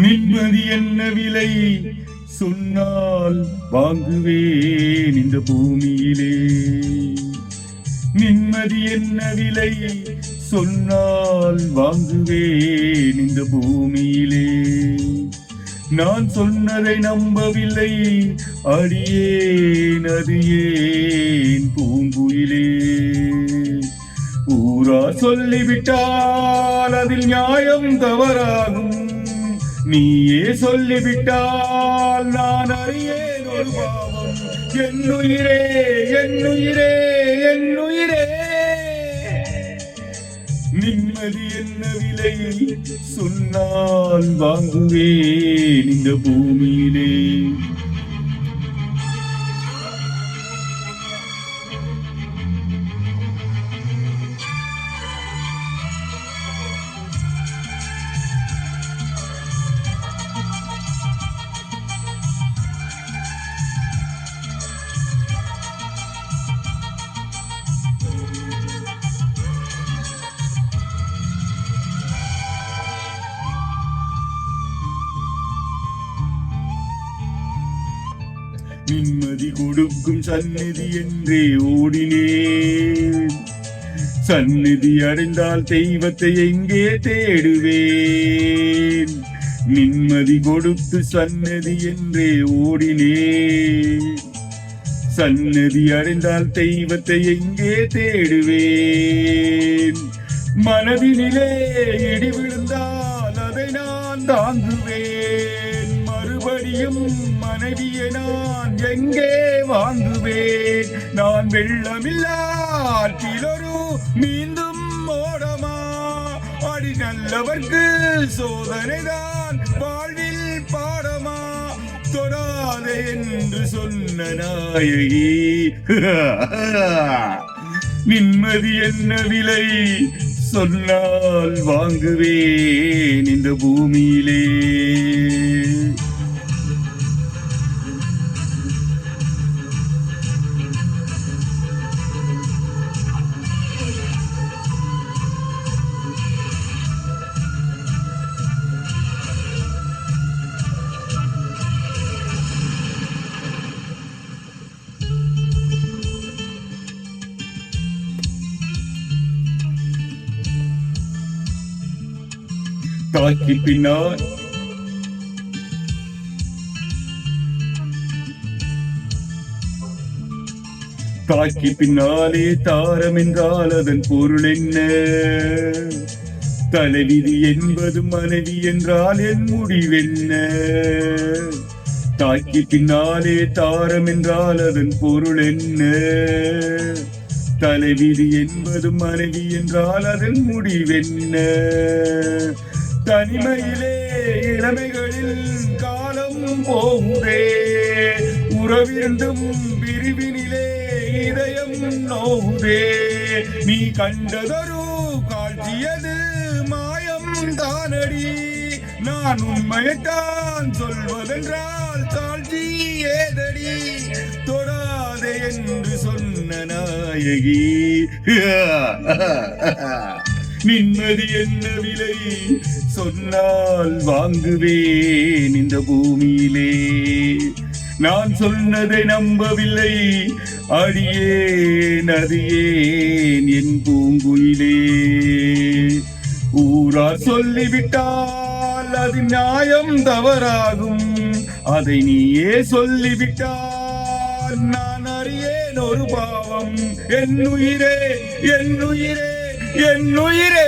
நிம்மதி என்ன விலை சொன்னால் வாங்குவேன் இந்த பூமியிலே. நிம்மதி என்ன விலை சொன்னால் வாங்குவேன் இந்த பூமியிலே. நான் சொன்னதை நம்பவில்லை அடியேன், அது ஏன் பூங்குயிலே. ஊரா சொல்லிவிட்டால் அதில் நியாயம் தவறாகும், நீயே சொல்லிவிட்டால் நான் அறியேன் ஒரு பாவம். என்னுயிரே என்னுயிரே என்னுயிரே, நிம்மதி என்ன விலை சொன்னால் வாங்குவேன் இந்த பூமியிலே. நிம்மதி கொடுக்கும் சந்நிதி என்றே ஓடினேன், சந்நிதி அடைந்தால் தெய்வத்தை எங்கே தேடுவேன். நிம்மதி கொடுத்து சந்நிதி என்றே ஓடினேன், சந்நிதி அடைந்தால் தெய்வத்தை எங்கே தேடுவேன். மனதினிலே இடி விழுந்தால் அதை நான் தாங்குவேன், மறுபடியும் மனைவியை நான் எங்கே வாங்குவேன். நான் வெள்ளமில்லாற்றிலொரு மீண்டும் ஓடமா, அடி நல்லவர்க்கு சோதனைதான் வாழ்வில் பாடமா. தொடாதே என்று சொன்ன நாயகி, நிம்மதி என்ன விலை சொன்னால் வாங்குவேன் இந்த பூமியிலே. தாக்கி பின்னால் தாக்கி பின்னாலே தாரம் என்றால் அதன் பொருள் என்ன? தலைவிதி என்பது மனைவி என்றால் என் முடிவென்ன? தாக்கி பின்னாலே தாரம் என்றால் அதன் பொருள் என்ன? தலைவிதி என்பது மனைவி என்றால் அதன் முடிவென்ன? தனிமையிலே இளமைகளில் காலம் போகுதே, உறவிருந்தும் பிரிவினிலே இதயம் நோகுதே. நீ கண்டதொரு காட்சியது மாயம் தானடி, நான் உண்மையைத்தான் சொல்வதென்றால் தாழ்ச்சி ஏதடி. தொடாதே என்று சொன்ன நாயகி, நிம்மதி என்ன விலை சொன்னால் வாங்குவேன் இந்த பூமியிலே. நான் சொன்னதை நம்பவில்லை அடியேன், அது ஏன் என் பூங்குயிலே. ஊரார் சொல்லிவிட்டால் அது நியாயம் தவறாகும், அதை நீயே சொல்லிவிட்டால் நான் அறியேன் ஒரு பாவம். என்னுயிரே என்னுயிரே என்னுயிரே.